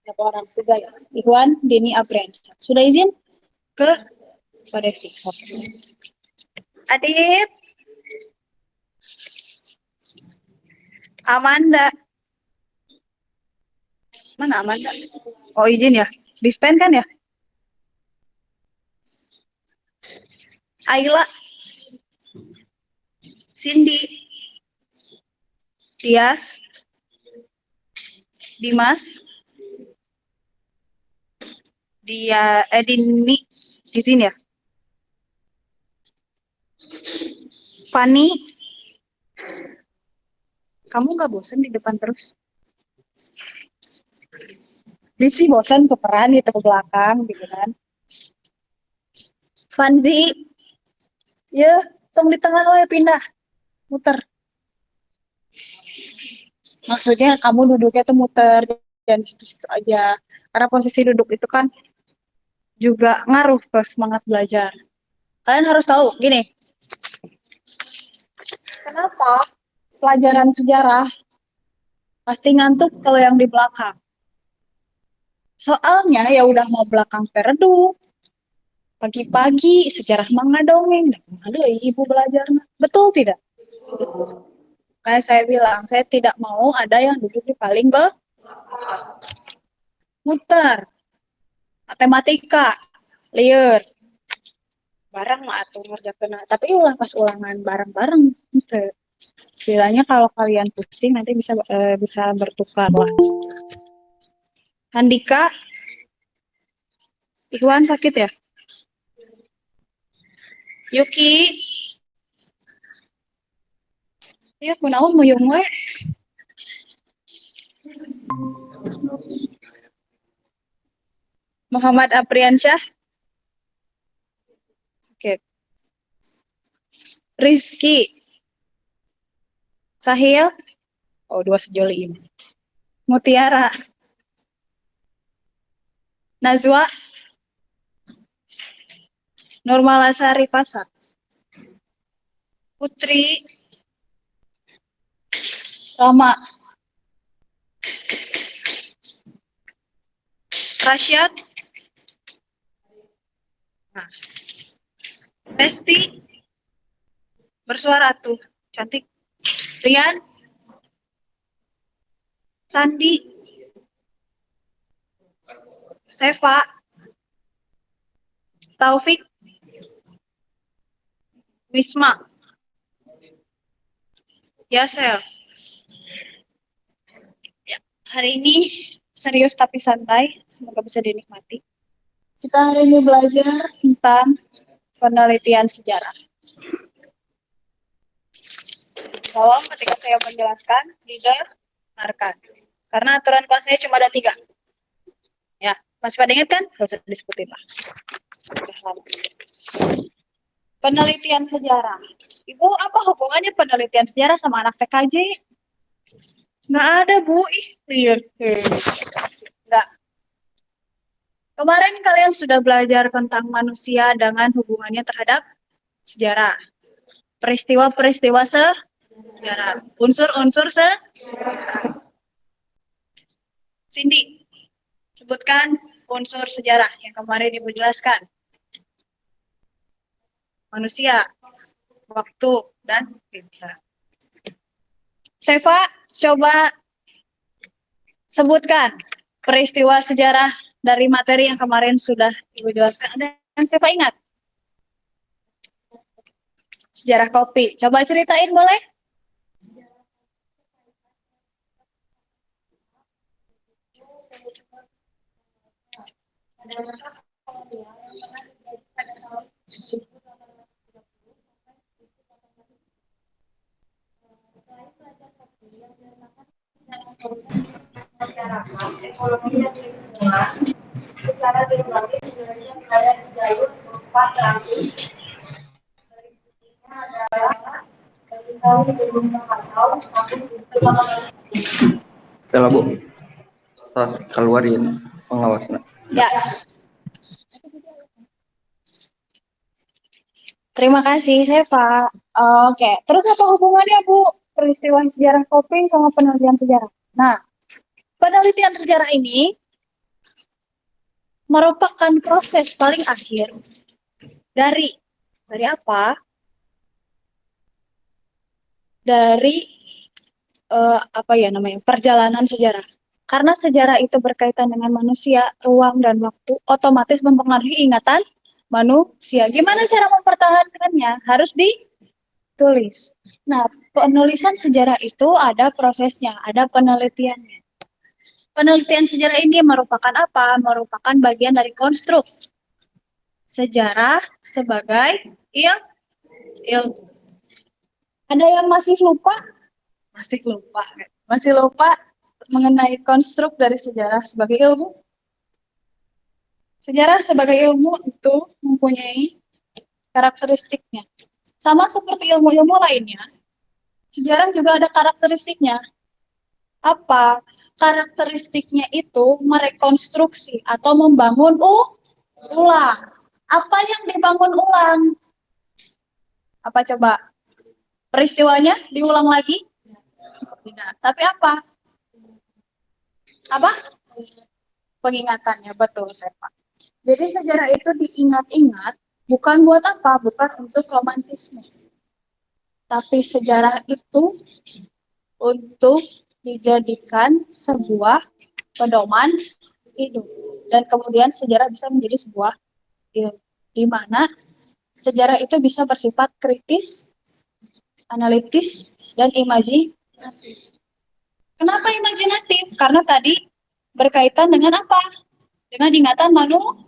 Berapa orang? 3 ya. Ikhwan, Dini, Apriansyah. Sudah izin ke Pak Devi. Oke. Adit, Amanda. Mana Amanda? Oh izin ya. Dispen kan ya? Ayla, Cindy, Tias, Dimas, Dini, izin ya. Fani, kamu nggak bosan di depan terus? Bisi bosan tukeran gitu ke belakang gitu kan. Fanzi, ya, tong di tengah ya pindah, muter. Maksudnya kamu duduknya tuh muter, dan situ-situ aja. Karena posisi duduk itu kan juga ngaruh ke semangat belajar. Kalian harus tahu, gini, kenapa pelajaran sejarah pasti ngantuk kalau yang di belakang? Soalnya ya udah mau belakang peredup, pagi-pagi sejarah manga dongeng, aduh ibu belajar. Betul tidak? Kayak saya bilang, saya tidak mau ada yang duduk di paling muter. Matematika, liur, bareng mah atuh ngerjakeun. Tapi ulah pas ulangan bareng-bareng gitu. Istilahnya kalau kalian pusing nanti bisa bertukar lah. Handika, Ikhwan sakit ya? Yuki, ya kunaon muyung we. Muhammad Apriansyah, sakit. Rizky, Sahil, oh 2 sejoli ini. Mutiara, Nazwa, Nurmalasari Pasak, Putri, Rama, Rasyad, nah, Resti, bersuara tuh, cantik. Rian, Sandi, Seva, Taufik, Wisma, Yasel. Ya, hari ini serius tapi santai, semoga bisa dinikmati. Kita hari ini belajar tentang penelitian sejarah. Tolong ketika saya menjelaskan, didengarkan. Karena aturan kelasnya cuma ada 3. Ya, masih pada ingat kan? Gak usah disebutin lah. Udah lama. Penelitian sejarah. Ibu, apa hubungannya penelitian sejarah sama anak TKJ? Nggak ada, Bu. Ih, liar. Nggak. Kemarin kalian sudah belajar tentang manusia dengan hubungannya terhadap sejarah. Peristiwa-peristiwa sejarah. Unsur-unsur Cindy, sebutkan unsur sejarah yang kemarin Ibu jelaskan. Manusia, waktu, dan kita. Seva, coba sebutkan peristiwa sejarah dari materi yang kemarin sudah Ibu jelaskan. Ada yang Seva ingat? Sejarah kopi. Coba ceritain boleh? Masyarakat, ekonomi dan lingkungan secara geografis Indonesia berada di jalur 4 terakhir. Berikutnya adalah misalnya gedung Krakatau, kampus Kalau Bu, keluarin pengawasnya. Ya. Terima kasih, Seva. Oke, terus apa hubungannya, Bu, peristiwa sejarah kopi sama penelitian sejarah? Nah, penelitian sejarah ini merupakan proses paling akhir dari apa? Dari apa ya namanya? Perjalanan sejarah. Karena sejarah itu berkaitan dengan manusia, ruang dan waktu, otomatis mempengaruhi ingatan manusia. Gimana cara mempertahankannya? Harus ditulis. Nah, penulisan sejarah itu ada prosesnya, ada penelitiannya. Penelitian sejarah ini merupakan apa? Merupakan bagian dari konstruk sejarah sebagai ilmu. Ada yang masih lupa? Masih lupa. Masih lupa mengenai konstruk dari sejarah sebagai ilmu? Sejarah sebagai ilmu itu mempunyai karakteristiknya. Sama seperti ilmu-ilmu lainnya, sejarah juga ada karakteristiknya. Apa? Karakteristiknya itu merekonstruksi atau membangun ulang. Apa yang dibangun ulang? Apa coba? Peristiwanya diulang lagi? Tidak. Tapi apa? Apa? Pengingatannya, betul, Sepa. Jadi sejarah itu diingat-ingat bukan buat apa? Bukan untuk romantisme. Tapi sejarah itu untuk dijadikan sebuah pedoman hidup. Dan kemudian sejarah bisa menjadi sebuah ilmu. Di mana sejarah itu bisa bersifat kritis, analitis, dan imajinatif. Kenapa imajinatif? Karena tadi berkaitan dengan apa? Dengan ingatan manusia.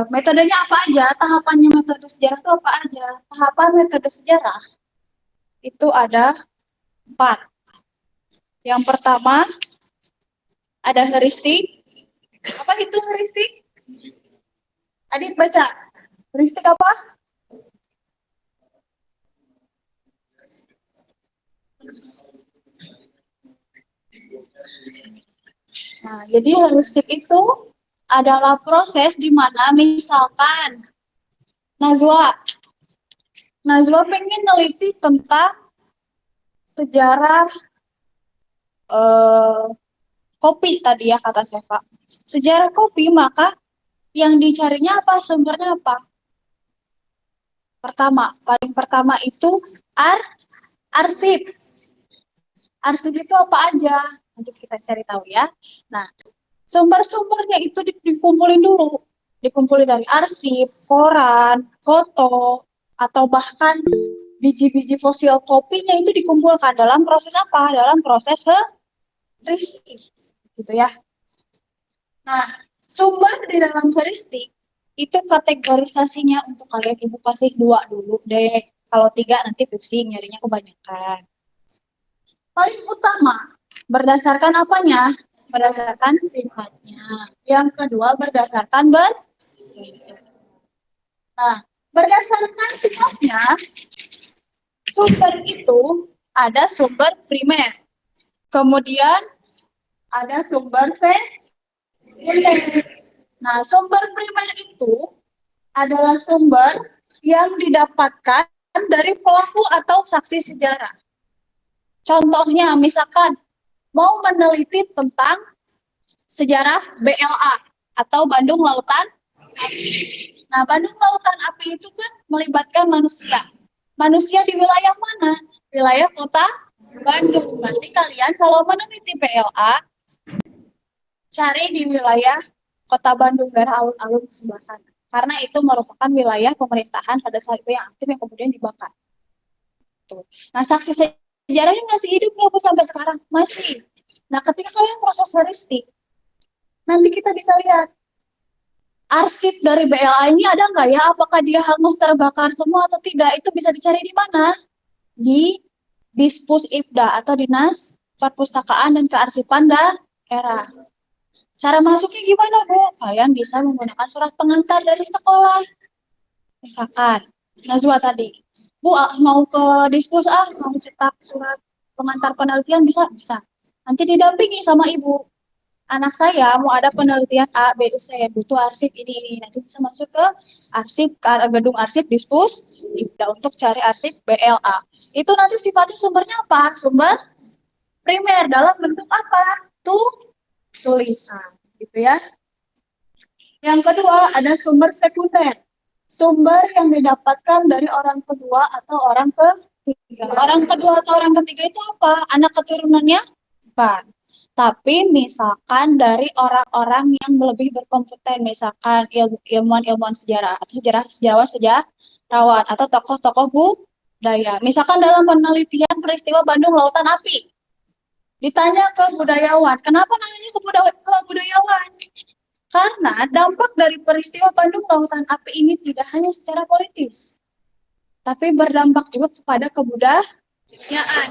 Metodenya apa aja? Tahapannya metode sejarah itu apa aja? Tahapan metode sejarah itu ada 4. Yang pertama ada heuristik. Apa itu heuristik? Adit baca. Heuristik apa? Nah, jadi heuristik itu adalah proses di mana misalkan Najwa pengen neliti tentang sejarah kopi tadi ya kata Seva. Sejarah kopi, maka yang dicarinya apa? Sumbernya apa? Paling pertama itu arsip. Arsip itu apa aja? Nanti kita cari tahu ya. Nah, sumber-sumbernya itu dikumpulin dulu. Dikumpulin dari arsip, koran, foto, atau bahkan biji-biji fosil kopinya itu dikumpulkan dalam proses apa? Dalam proses heuristik. Gitu ya. Nah, sumber di dalam heuristik itu kategorisasinya untuk kalian ibu kasih 2 dulu deh. Kalau 3 nanti pusing nyarinya kebanyakan. Paling utama berdasarkan apanya? Berdasarkan sifatnya. Yang kedua berdasarkan Nah, berdasarkan sifatnya, sumber itu ada sumber primer. Kemudian ada sumber sekunder. Nah, sumber primer itu adalah sumber yang didapatkan dari pelaku atau saksi sejarah. Contohnya, misalkan mau meneliti tentang sejarah BLA atau Bandung Lautan Api. Nah, Bandung Lautan Api itu kan melibatkan manusia. Manusia di wilayah mana? Wilayah kota Bandung. Nanti kalian kalau meneliti BLA, cari di wilayah kota Bandung, daerah alun-alun ke sebelah sana. Karena itu merupakan wilayah pemerintahan pada saat itu yang aktif yang kemudian dibakar. Tuh. Nah, saksi sejarahnya masih hidup nggak sampai sekarang? Masih. Nah, ketika kalian proses heuristik, nanti kita bisa lihat arsip dari BLA ini ada nggak ya? Apakah dia hangus terbakar semua atau tidak? Itu bisa dicari di mana? Di Dispus Ipda atau Dinas Perpustakaan dan Kearsipan Daerah. Cara masuknya gimana, Bu? Kalian bisa menggunakan surat pengantar dari sekolah. Misalkan, Najwa tadi, Bu, mau ke Dispus, mau cetak surat pengantar penelitian, bisa? Bisa. Nanti didampingi sama Ibu. anak saya mau ada penelitian A, B, C, butuh arsip ini. Nanti bisa masuk ke gedung arsip Dispus, untuk cari arsip BLA. Itu nanti sifatnya sumbernya apa? Sumber primer dalam bentuk apa? Tulisan, gitu ya. Yang kedua, ada sumber sekunder. Sumber yang didapatkan dari orang kedua atau orang ketiga. Orang kedua atau orang ketiga itu apa? Anak keturunannya? Bukan. Tapi misalkan dari orang-orang yang lebih berkompeten, misalkan ilmuwan-ilmuwan sejarah, atau sejarawan, atau tokoh-tokoh budaya. Misalkan dalam penelitian peristiwa Bandung Lautan Api, ditanya ke budayawan, kenapa nanya ke budayawan? Karena dampak dari peristiwa Bandung Lautan Api ini tidak hanya secara politis, tapi berdampak juga kepada kebudayaan.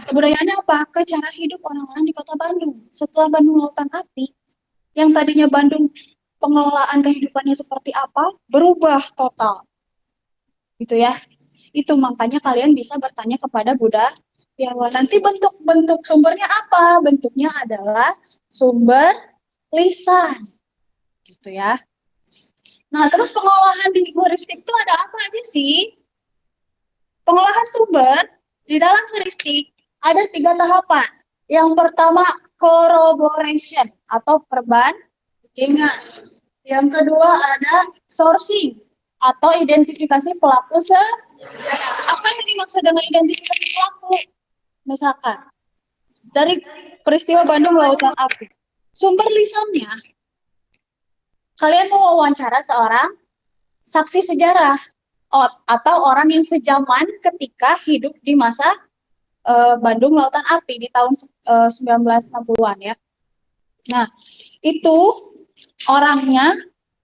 Kebudayaannya apa? Ke cara hidup orang-orang di kota Bandung. Setelah Bandung Lautan Api, yang tadinya Bandung pengelolaan kehidupannya seperti apa, berubah total. Gitu ya. Itu makanya kalian bisa bertanya kepada budayawan. Nanti bentuk sumbernya apa? Bentuknya adalah sumber lisan. Gitu ya. Nah, terus pengolahan di heuristik itu ada apa aja sih? Pengolahan sumber di dalam heuristik ada 3 tahapan. Yang pertama, corroboration atau perbandingan. Yang kedua ada sourcing atau identifikasi pelaku sejarah. Apa yang dimaksud dengan identifikasi pelaku? Misalkan, dari peristiwa Bandung Lautan Api, sumber lisannya, kalian mau wawancara seorang saksi sejarah atau orang yang sejaman ketika hidup di masa Bandung Lautan Api di tahun 1960-an ya. Nah, itu orangnya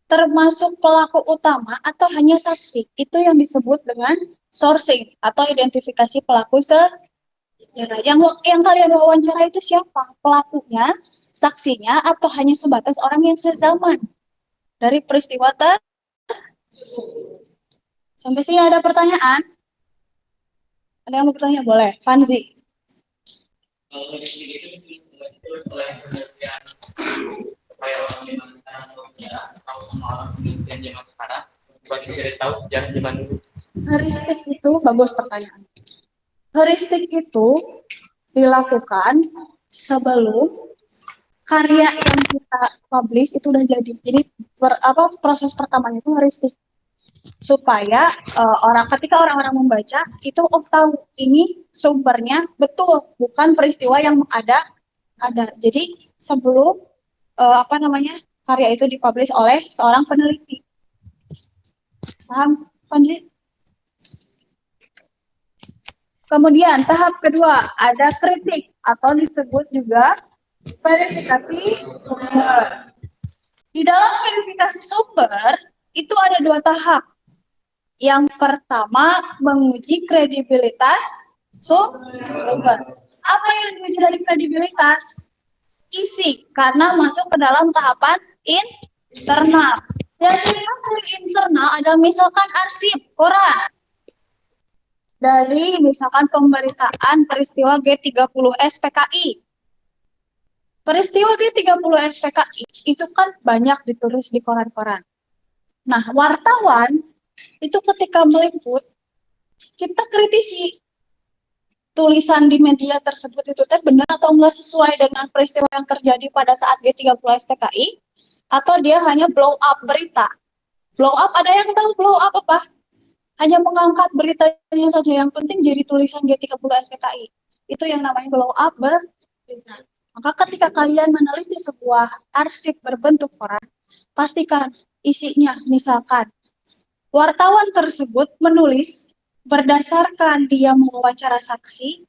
termasuk pelaku utama atau hanya saksi. Itu yang disebut dengan sourcing atau identifikasi pelaku sejarah. Yang kalian wawancara itu siapa? Pelakunya, saksinya, atau hanya sebatas orang yang sezaman dari peristiwa tersebut. Sampai sini ada pertanyaan? Ada yang mau bertanya? Boleh. Fanzi. Kalau itu oleh penelitian supaya orang tahu sama orang penelitian zaman sekarang, buat kita tahu sejarah zaman dulu. Heuristik itu bagus pertanyaan. Heuristik itu dilakukan sebelum karya yang kita publish itu udah jadi. Jadi proses pertamanya itu heuristik. Supaya ketika orang-orang membaca itu tahu ini sumbernya betul, bukan peristiwa yang ada. Jadi sebelum karya itu dipublish oleh seorang peneliti. Paham, Panji? Kemudian tahap kedua ada kritik atau disebut juga verifikasi sumber. Di dalam verifikasi sumber itu ada 2 tahap. Yang pertama, menguji kredibilitas sumber. Apa yang diuji dari kredibilitas? Isi, karena masuk ke dalam tahapan internal. Yang kedua dari internal ada misalkan arsip, koran. Dari misalkan pemberitaan peristiwa G30S PKI. Peristiwa G30S PKI itu kan banyak ditulis di koran-koran. Nah, wartawan itu ketika meliput, kita kritisi tulisan di media tersebut itu benar atau enggak sesuai dengan peristiwa yang terjadi pada saat G30S PKI, atau dia hanya blow up berita. Blow up, ada yang tahu blow up apa? Hanya mengangkat beritanya saja, yang penting jadi tulisan G30S PKI. Itu yang namanya blow up berita. Maka ketika kalian meneliti sebuah arsip berbentuk koran, pastikan isinya, misalkan wartawan tersebut menulis berdasarkan dia mewawancara saksi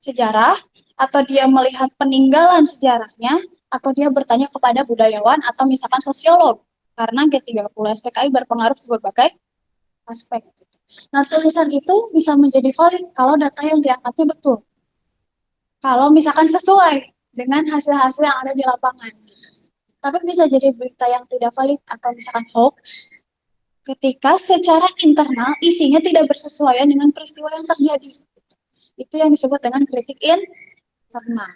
sejarah, atau dia melihat peninggalan sejarahnya, atau dia bertanya kepada budayawan atau misalkan sosiolog, karena G30S PKI berpengaruh ke berbagai aspek. Nah, tulisan itu bisa menjadi valid kalau data yang diangkatnya betul. Kalau misalkan sesuai dengan hasil-hasil yang ada di lapangan. Tapi bisa jadi berita yang tidak valid atau misalkan hoax, ketika secara internal isinya tidak bersesuaian dengan peristiwa yang terjadi. Itu yang disebut dengan kritik internal.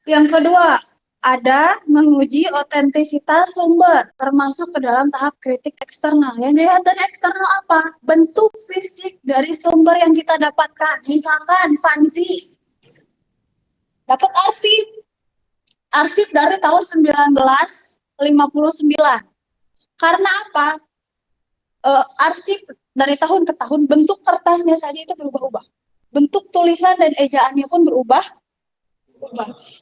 Yang kedua, ada menguji otentisitas sumber, termasuk ke dalam tahap kritik eksternal. Yang dilihat dari eksternal apa? Bentuk fisik dari sumber yang kita dapatkan. Misalkan Fanzi dapat arsip dari tahun 1959. Karena apa? Arsip dari tahun ke tahun, bentuk kertasnya saja itu berubah-ubah. Bentuk tulisan dan ejaannya pun berubah.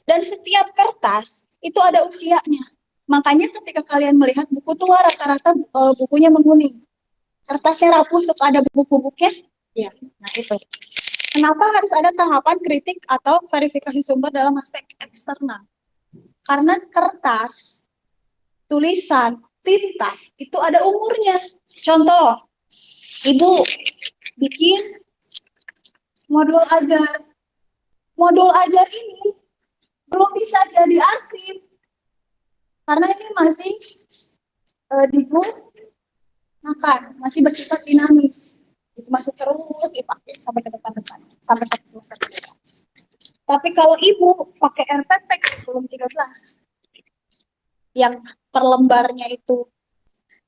Dan setiap kertas itu ada usianya. Makanya ketika kalian melihat buku tua, rata-rata bukunya menguning. Kertasnya rapuh, suka ada buku-bukunya. Ya, nah itu. Kenapa harus ada tahapan kritik atau verifikasi sumber dalam aspek eksternal? Karena kertas, tulisan, tinta, itu ada umurnya. Contoh, Ibu bikin modul ajar. Modul ajar ini belum bisa jadi arsip karena ini masih digunakan, masih bersifat dinamis. Itu masih terus dipakai sampai ke depan-depan, sampai satu semester ke depan. Tapi kalau Ibu pakai RPP belum 13, yang per lembarnya itu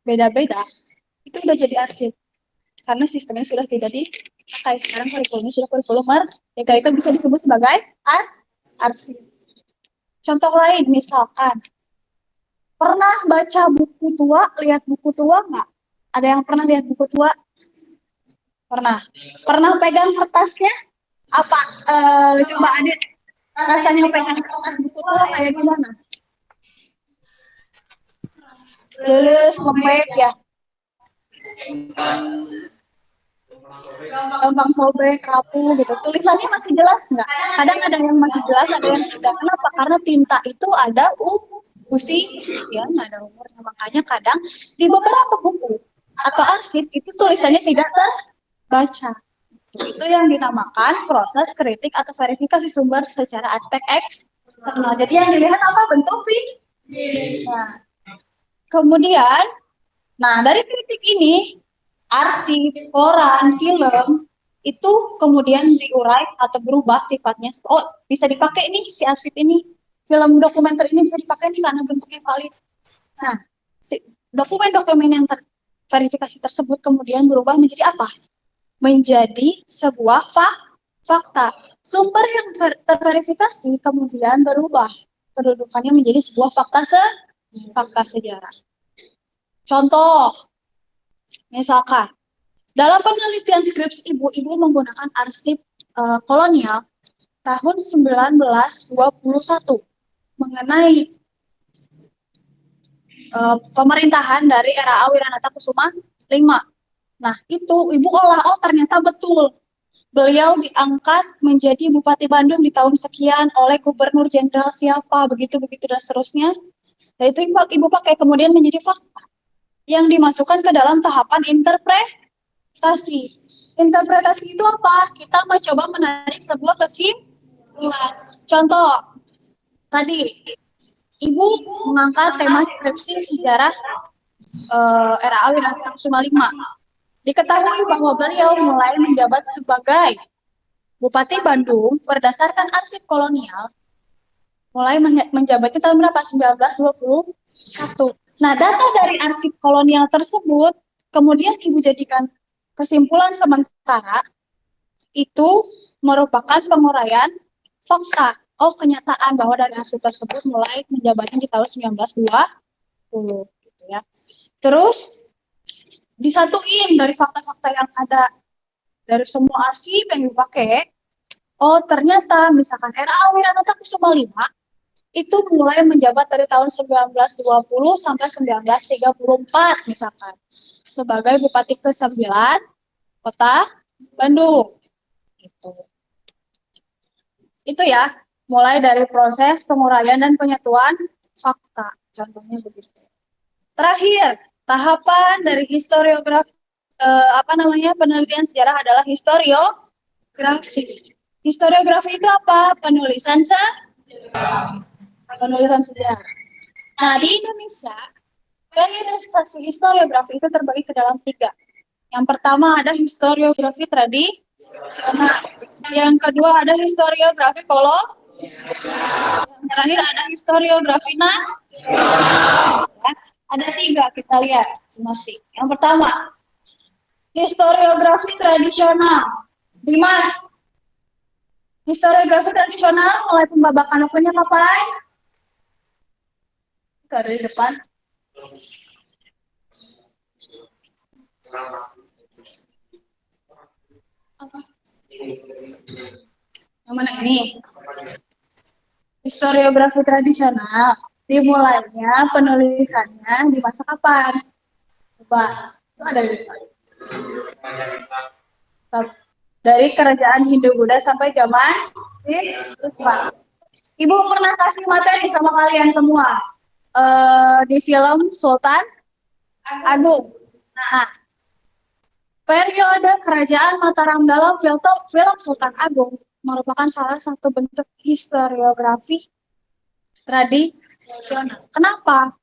beda-beda, itu udah jadi arsip. Karena sistemnya sudah tidak dipakai. Sekarang kurikulumnya sudah kurikulum merdeka, itu bisa disebut sebagai arsip. Contoh lain, misalkan, pernah baca buku tua, lihat buku tua nggak? Ada yang pernah lihat buku tua? Pernah. Pernah pegang kertasnya? Apa? Coba Adit, rasanya pegang kertas buku tua kayak gimana? Lulus, lembek ya? Gampang sobek, rapuh gitu. Tulisannya masih jelas nggak? Kadang ada yang masih jelas, ada yang tidak. Kenapa? Karena tinta itu ada usianya, ada umurnya. Makanya kadang di beberapa buku atau arsip itu tulisannya tidak terbaca. Itu yang dinamakan proses kritik atau verifikasi sumber secara aspek eksternal. Jadi yang dilihat apa? Bentuk Nah, kemudian, dari kritik ini, arsip, koran, film, itu kemudian diurai atau berubah sifatnya. Oh, bisa dipakai nih si arsip ini. Film dokumenter ini bisa dipakai nih karena bentuknya valid. Nah, si dokumen-dokumen yang terverifikasi tersebut kemudian berubah menjadi apa? Menjadi sebuah fakta. Sumber yang terverifikasi kemudian berubah. Kedudukannya menjadi sebuah fakta sejarah. Contoh, misalkan, dalam penelitian skripsi Ibu menggunakan arsip kolonial tahun 1921 mengenai pemerintahan dari era Wiranata Kusuma V. Nah, itu Ibu olah, ternyata betul. Beliau diangkat menjadi Bupati Bandung di tahun sekian oleh Gubernur Jenderal siapa, begitu-begitu dan seterusnya. Nah, itu Ibu pakai kemudian menjadi fakta yang dimasukkan ke dalam tahapan interpretasi. Interpretasi itu apa? Kita mencoba menarik sebuah kesimpulan. Contoh, tadi Ibu mengangkat tema skripsi sejarah era Wiranata Kusuma V. Diketahui bahwa beliau mulai menjabat sebagai Bupati Bandung berdasarkan arsip kolonial, mulai menjabatnya tahun berapa? 1921. Nah, data dari arsip kolonial tersebut kemudian Ibu jadikan kesimpulan sementara, itu merupakan penguraian fakta. Oh, kenyataan bahwa dari arsip tersebut mulai menjabatnya di tahun 1920 gitu ya. Terus disatuin dari fakta-fakta yang ada dari semua arsip yang dipakai. Oh, ternyata misalkan era Wiranata Kusuma V itu mulai menjabat dari tahun 1920 sampai 1934 misalkan sebagai Bupati ke-9 Kota Bandung. Itu ya, mulai dari proses penguraian dan penyatuan fakta. Contohnya begitu. Terakhir, tahapan dari historiografi penelitian sejarah adalah historiografi. Historiografi itu apa? Penulisan sejarah. Nah, di Indonesia, periodisasi historiografi itu terbagi ke dalam 3. Yang pertama ada historiografi tradisional. Yang kedua ada historiografi Yang terakhir ada historiografi nasional. Ada 3, kita lihat masing-masing. Yang pertama, historiografi tradisional. Dimas, historiografi tradisional mulai pembabakan waktunya kapan? Dari depan. Apa? Yang mana ini? Historiografi tradisional. Dimulainya penulisannya di masa kapan? Coba, itu ada di depan. Dari kerajaan Hindu-Buddha sampai zaman Islam. Ibu pernah kasih materi sama kalian semua di film Sultan Agung. Nah, periode kerajaan Mataram dalam film Sultan Agung merupakan salah satu bentuk historiografi tradisional. Kenapa?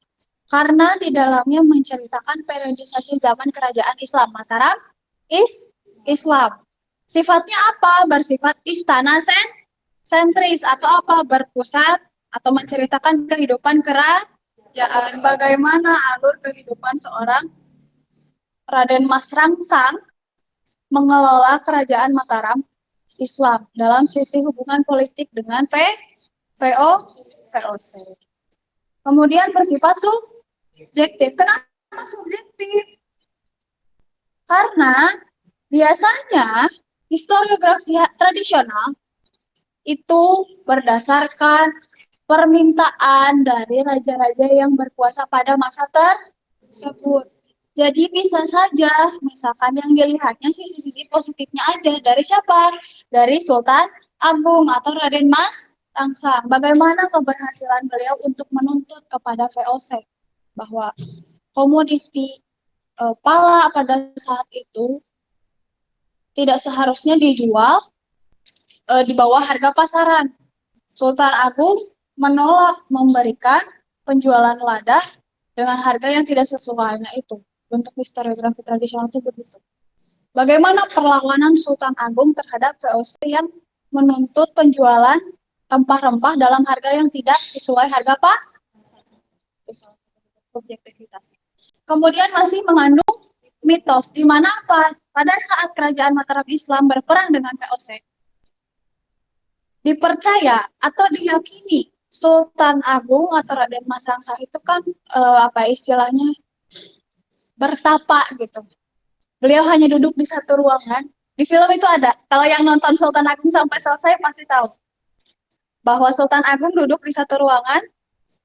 Karena di dalamnya menceritakan periodisasi zaman kerajaan Islam Mataram Islam. Sifatnya apa? Bersifat istana sentris atau apa? Berpusat atau menceritakan kehidupan kerajaan. Bagaimana alur kehidupan seorang Raden Mas Rangsang mengelola kerajaan Mataram Islam dalam sisi hubungan politik dengan VOC. Kemudian bersifat subjektif. Kenapa subjektif? Karena biasanya historiografi tradisional itu berdasarkan permintaan dari raja-raja yang berkuasa pada masa tersebut. Jadi bisa saja, misalkan yang dilihatnya sisi-sisi positifnya aja. Dari siapa? Dari Sultan Agung atau Raden Mas Rangsang. Bagaimana keberhasilan beliau untuk menuntut kepada VOC bahwa komoditi pala pada saat itu tidak seharusnya dijual di bawah harga pasaran. Sultan Agung menolak memberikan penjualan lada dengan harga yang tidak sesuai. Nah itu, bentuk historiografi tradisional itu begitu. Bagaimana perlawanan Sultan Agung terhadap VOC yang menuntut penjualan rempah-rempah dalam harga yang tidak sesuai harga objektivitas. Kemudian masih mengandung mitos, di mana pada saat kerajaan Mataram Islam berperang dengan VOC, dipercaya atau diyakini Sultan Agung atau Raden Mas Rangsang itu kan istilahnya bertapa gitu. Beliau hanya duduk di satu ruangan. Di film itu ada. Kalau yang nonton Sultan Agung sampai selesai pasti tahu bahwa Sultan Agung duduk di satu ruangan.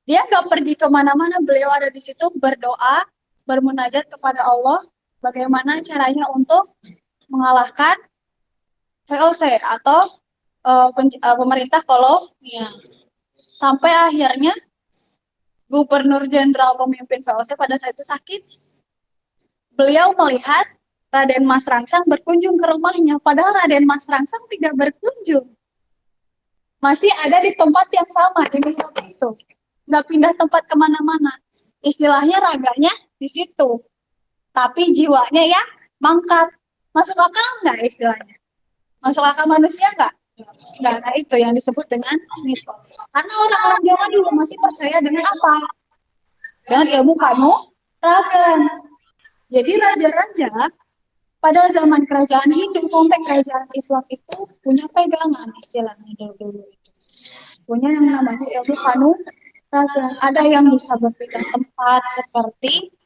Dia nggak pergi kemana-mana. Beliau ada di situ berdoa, bermunajat kepada Allah. Bagaimana caranya untuk mengalahkan VOC atau pemerintah kolonial. Sampai akhirnya Gubernur Jenderal pemimpin VOC pada saat itu sakit. Beliau melihat Raden Mas Rangsang berkunjung ke rumahnya, padahal Raden Mas Rangsang tidak berkunjung. Masih ada di tempat yang sama di film itu. Nggak pindah tempat kemana-mana. Istilahnya raganya di situ. Tapi jiwanya ya mangkat. Masuk akal nggak istilahnya? Masuk akal manusia nggak? Nggak. Nah itu yang disebut dengan mitos. Karena orang-orang Jawa dulu masih percaya dengan apa? Dengan ilmu kanuragan. Jadi raja-raja pada zaman kerajaan Hindu sampai kerajaan Islam itu punya pegangan istilahnya dulu itu. Punya yang namanya ilmu kanuragan. Ada yang bisa berpindah tempat seperti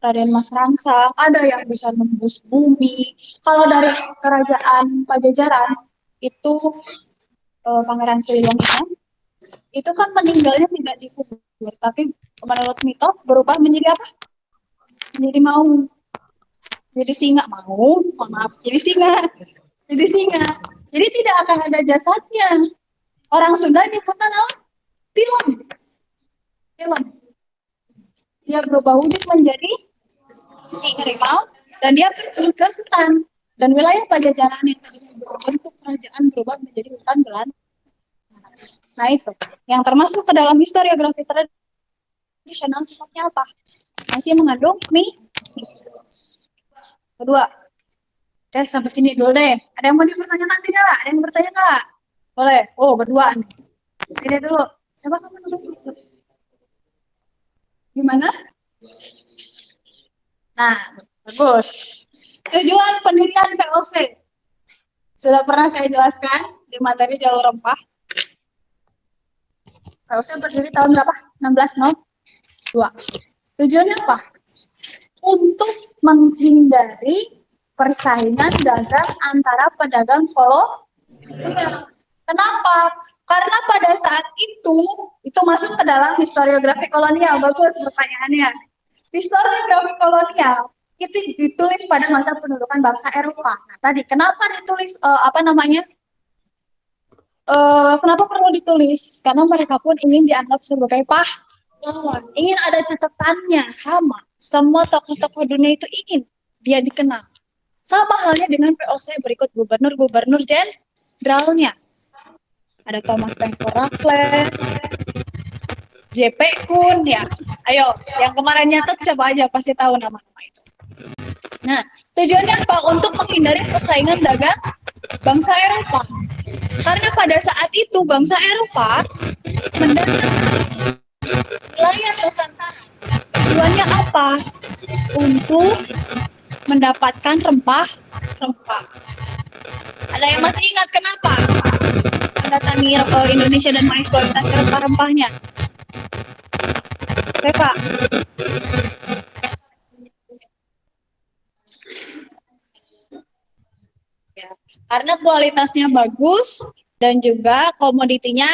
Raden Mas Rangsang, ada yang bisa nembus bumi. Kalau dari kerajaan Pajajaran itu Pangeran Siliwangi itu kan meninggalnya tidak dikubur, tapi menurut mitos berubah menjadi apa? Menjadi maung. Jadi singa mau, maaf, jadi singa. Jadi singa. Jadi tidak akan ada jasadnya. Orang Sunda nyebutnya tilem. Tilem. Dia berubah wujud menjadi si harimau dan dia pergi ke hutan. Dan wilayah Pajajaran yang tadinya berbentuk kerajaan berubah menjadi hutan belantara. Nah itu, yang termasuk ke dalam historiografi tradisional sifatnya apa? Masih mengandung kedua. Oke, sampai sini dulu deh. Ada yang mau dipertanyakan tidak? Ada yang bertanya nggak? Boleh. Oh, berdua nih. Ini dulu. Coba kamu dulu. Gimana? Nah, bagus. Tujuan pendidikan POC. Sudah pernah saya jelaskan di materi jalur rempah. POC berdiri tahun berapa? 1602. Tujuannya apa? Untuk menghindari persaingan dagang antara pedagang kolonial. Kenapa? Karena pada saat itu masuk ke dalam historiografi kolonial. Bagus pertanyaannya. Historiografi kolonial itu ditulis pada masa pendudukan bangsa Eropa. Nah, tadi kenapa ditulis kenapa perlu ditulis? Karena mereka pun ingin dianggap sebagai pahlawan. Ingin ada catatannya sama. Semua tokoh-tokoh dunia itu ingin dia dikenal. Sama halnya dengan POC berikut gubernur-gubernur jenderalnya. Ada Thomas Stamford Raffles, J.P. Kuhn ya. Ayo, yang kemarin nyatet coba aja pasti tahu nama-nama itu. Nah, tujuannya apa? Untuk menghindari persaingan dagang bangsa Eropa. Karena pada saat itu bangsa Eropa mendatangi wilayah Nusantara. Tujuannya apa? Untuk mendapatkan rempah-rempah. Ada yang masih ingat kenapa mendatangi Indonesia dan mengeksploitasi rempah-rempahnya? Oke, Pak. Ya, karena kualitasnya bagus dan juga komoditinya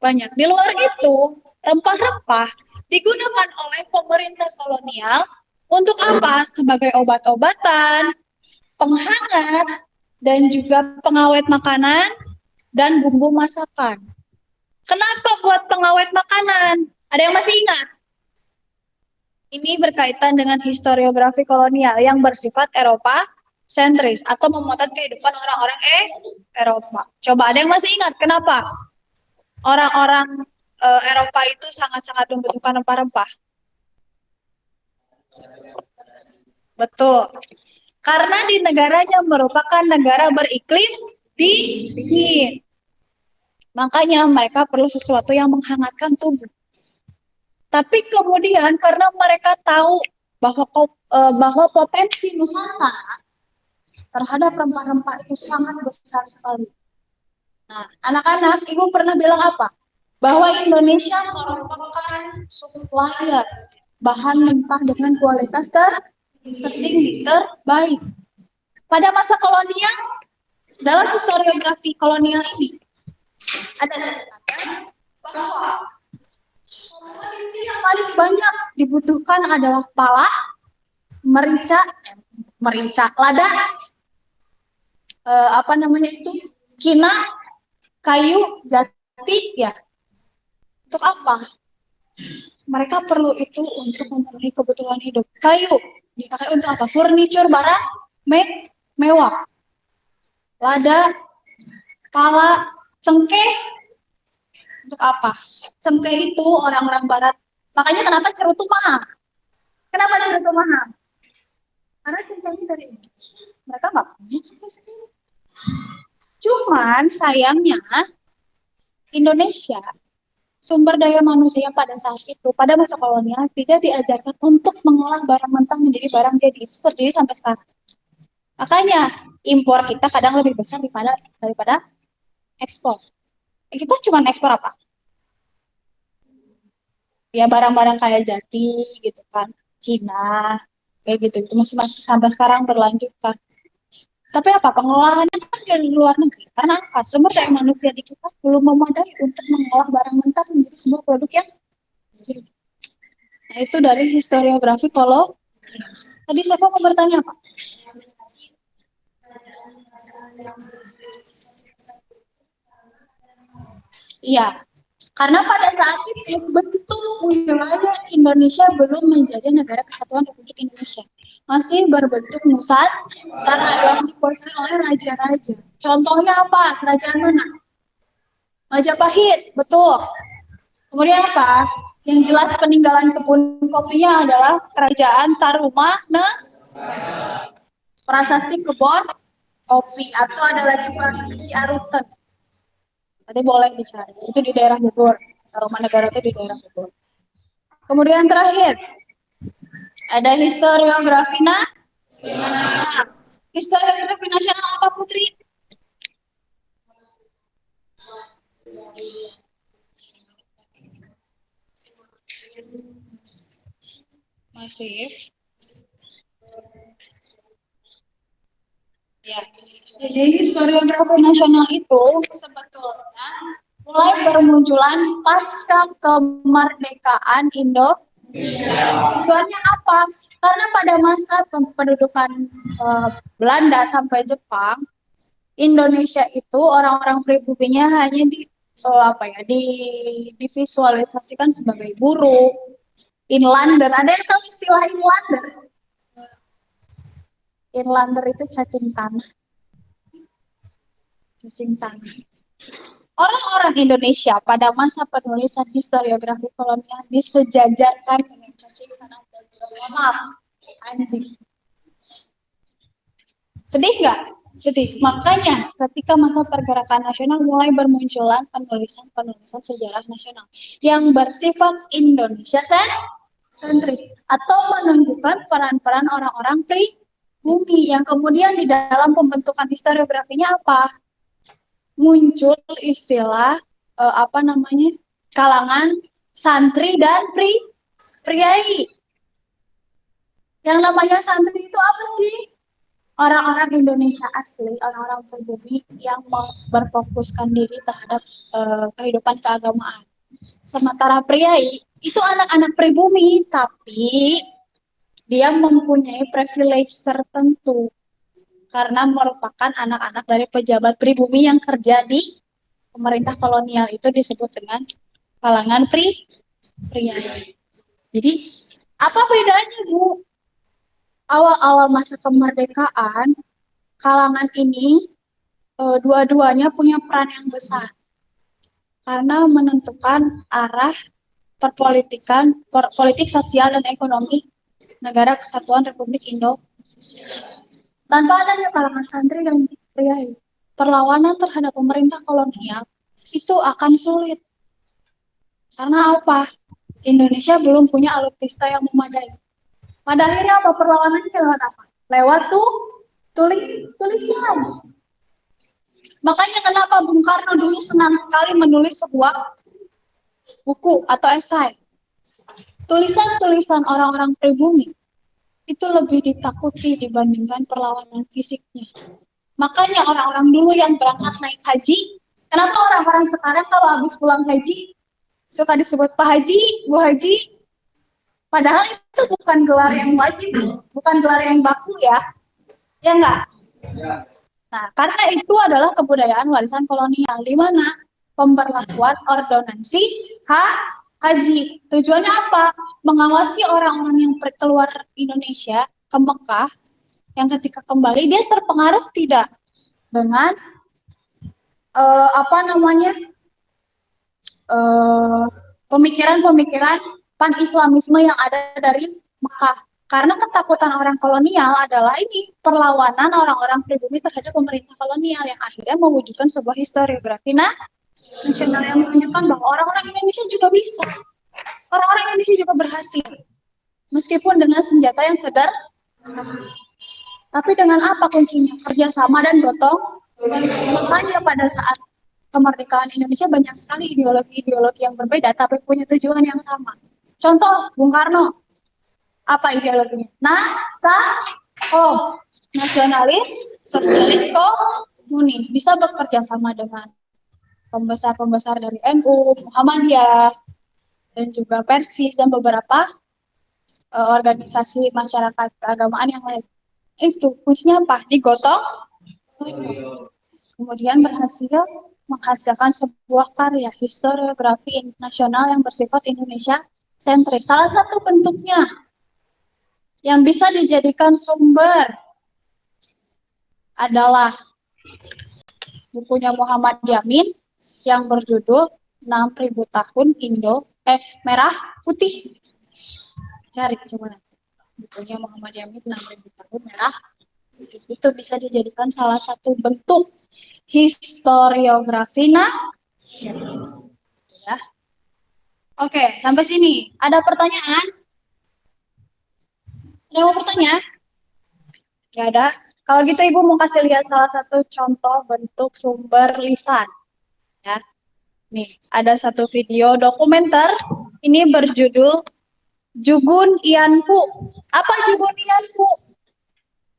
banyak. Di luar itu, rempah-rempah digunakan oleh pemerintah kolonial untuk apa? Sebagai obat-obatan, penghangat, dan juga pengawet makanan dan bumbu masakan. Kenapa buat pengawet makanan? Ada yang masih ingat? Ini berkaitan dengan historiografi kolonial yang bersifat Eropa sentris atau memotret kehidupan orang-orang Eropa. Coba ada yang masih ingat kenapa orang-orang Eropa itu sangat-sangat membutuhkan rempah-rempah? Betul. Karena di negaranya merupakan negara beriklim dingin. Makanya mereka perlu sesuatu yang menghangatkan tubuh. Tapi kemudian karena mereka tahu bahwa potensi Nusantara terhadap rempah-rempah itu sangat besar sekali. Nah, anak-anak, Ibu pernah bilang apa? Bahwa Indonesia merupakan supplier bahan mentah dengan kualitas tertinggi, terbaik. Pada masa kolonial, dalam historiografi kolonial ini, ada catatan bahwa komoditi yang paling banyak dibutuhkan adalah pala, merica, lada, kina, kayu, jati, ya. Untuk apa? Mereka perlu itu untuk memenuhi kebutuhan hidup. Kayu dipakai untuk apa? Furniture, barang mewah. Lada, pala, cengkeh untuk apa? Cengkeh itu orang-orang barat. Makanya kenapa cerutu mahal? Kenapa cerutu mahal? Karena cengkehnya dari Indonesia. Mereka nggak punya cengkeh sendiri. Cuman sayangnya Indonesia sumber daya manusia pada saat itu, pada masa kolonial, tidak diajarkan untuk mengolah barang mentah menjadi barang jadi. Itu terjadi sampai sekarang. Makanya impor kita kadang lebih besar daripada ekspor. Kita cuma ekspor apa? Ya barang-barang kayak jati gitu kan, kina, kayak gitu. Itu masih sampai sekarang berlanjut kan. Tapi apa? Pengolahannya kan dari luar negeri. Karena apa? Sumber daya manusia di kita belum memadai untuk mengolah barang mentah menjadi sebuah produk yang jadi. Nah, itu dari historiografi kolonial. Tadi siapa mau bertanya apa? Iya, karena pada saat itu bentuk wilayah Indonesia belum menjadi negara kesatuan Republik Indonesia. Masih berbentuk Nusantara yang dikuasai oleh raja-raja. Contohnya apa? Kerajaan mana? Majapahit, betul. Kemudian apa? Yang jelas peninggalan kebun kopinya adalah Kerajaan Tarumanegara. Prasasti kebun kopi, atau ada lagi prasasti Ciaruten. Nanti boleh dicari. Itu di daerah Bogor. Tarumanegara itu di daerah Bogor. Kemudian terakhir, ada historiografi nasional. Historiografi nasional apa, Putri? Masif. Ya. Jadi historiografi nasional itu sebetulnya mulai bermunculan pasca kemerdekaan Indonesia. Tujuannya apa? Karena pada masa pendudukan Belanda sampai Jepang, Indonesia itu orang-orang pribuminya hanya divisualisasikan sebagai buruh, inlander. Ada yang tahu istilah inlander? Inlander itu cacing tanah. Cacing tanah. Orang-orang Indonesia pada masa penulisan historiografi kolonial disejajarkan dengan cacing tanah dan juga, maaf, anjing. Sedih nggak? Sedih. Makanya ketika masa pergerakan nasional mulai bermunculan penulisan sejarah nasional yang bersifat Indonesia sentris atau menunjukkan peran-peran orang-orang pribumi yang kemudian di dalam pembentukan historiografinya apa? Muncul istilah kalangan santri dan priai. Yang namanya santri itu apa sih? Orang-orang Indonesia asli, orang-orang pribumi yang berfokuskan diri terhadap kehidupan keagamaan. Sementara priai itu anak-anak pribumi, tapi dia mempunyai privilege tertentu karena merupakan anak-anak dari pejabat pribumi yang kerja di pemerintah kolonial, itu disebut dengan kalangan priai. Jadi apa bedanya, Bu? Awal-awal masa kemerdekaan, kalangan ini dua-duanya punya peran yang besar karena menentukan arah politik sosial dan ekonomi negara Kesatuan Republik Indonesia. Tanpa adanya kalangan santri dan priai, perlawanan terhadap pemerintah kolonial itu akan sulit. Karena apa? Indonesia belum punya alutsista yang memadai. Pada akhirnya apa? Perlawanannya lewat apa? Lewat tulisan. Makanya kenapa Bung Karno dulu senang sekali menulis sebuah buku atau esai. Tulisan-tulisan orang-orang pribumi itu lebih ditakuti dibandingkan perlawanan fisiknya. Makanya orang-orang dulu yang berangkat naik haji, kenapa orang-orang sekarang kalau habis pulang haji suka disebut Pak Haji, Bu Haji? Padahal itu bukan gelar yang wajib, bukan gelar yang baku ya. Ya enggak? Nah, karena itu adalah kebudayaan warisan kolonial, di mana pemberlakuan ordonansi haji. Tujuannya apa? Mengawasi orang-orang yang keluar Indonesia ke Mekah, yang ketika kembali dia terpengaruh tidak dengan pemikiran-pemikiran pan-islamisme yang ada dari Mekah. Karena ketakutan orang kolonial adalah ini perlawanan orang-orang pribumi terhadap pemerintah kolonial yang akhirnya mewujudkan sebuah historiografi nasional yang menunjukkan bahwa orang-orang Indonesia juga bisa. Orang-orang Indonesia juga berhasil. Meskipun dengan senjata yang tapi dengan apa kuncinya? Kerjasama dan gotong. Makanya pada saat kemerdekaan Indonesia banyak sekali ideologi-ideologi yang berbeda tapi punya tujuan yang sama. Contoh Bung Karno, apa ideologinya? Nasionalis, sosialis, komunis, bisa bekerja sama dengan pembesar-pembesar dari NU, Muhammadiyah, dan juga Persis dan beberapa organisasi masyarakat keagamaan yang lain. Itu kuncinya apa? Digotong, kemudian berhasil menghasilkan sebuah karya historiografi nasional yang bersifat Indonesia sentris. Salah satu bentuknya yang bisa dijadikan sumber adalah bukunya Muhammad Yamin yang berjudul 6.000 tahun Merah Putih. Cari coba nanti. Bukunya Muhammad Yamin 6.000 tahun Merah Putih. Itu bisa dijadikan salah satu bentuk historiografi Ya. Oke, sampai sini. Ada pertanyaan? Ada yang mau bertanya? Ya ada. Kalau gitu Ibu mau kasih lihat salah satu contoh bentuk sumber lisan. Ya. Nih, ada satu video dokumenter. Ini berjudul Jugun Ianfu. Apa Jugun Ianfu?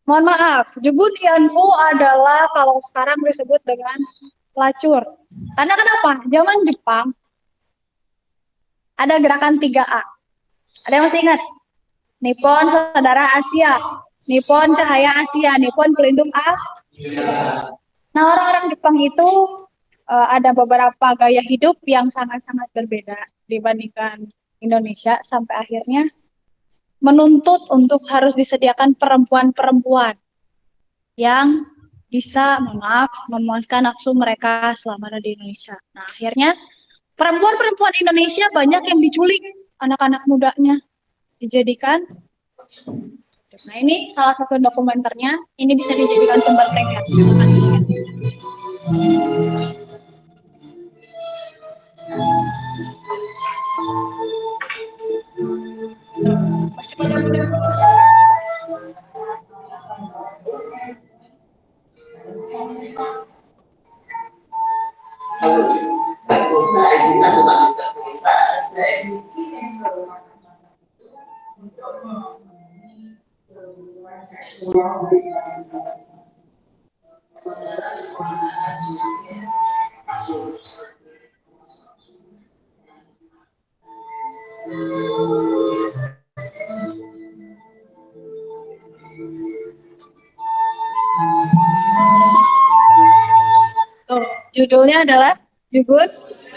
Mohon maaf, Jugun Ianfu adalah kalau sekarang disebut dengan pelacur. Karena kenapa? Zaman Jepang ada gerakan 3A. Ada yang masih ingat? Nippon Saudara Asia, Nippon Cahaya Asia, Nippon Pelindung Asia. Nah, orang-orang Jepang itu ada beberapa gaya hidup yang sangat-sangat berbeda dibandingkan Indonesia sampai akhirnya menuntut untuk harus disediakan perempuan-perempuan yang bisa, maaf, memuaskan nafsu mereka selama ada di Indonesia. Nah, akhirnya perempuan-perempuan Indonesia banyak yang diculik, anak-anak mudanya dijadikan. Nah, ini salah satu dokumenternya. Ini bisa dijadikan sumber premium. Silakan. Masih banyak. Tuh, judulnya adalah Jugun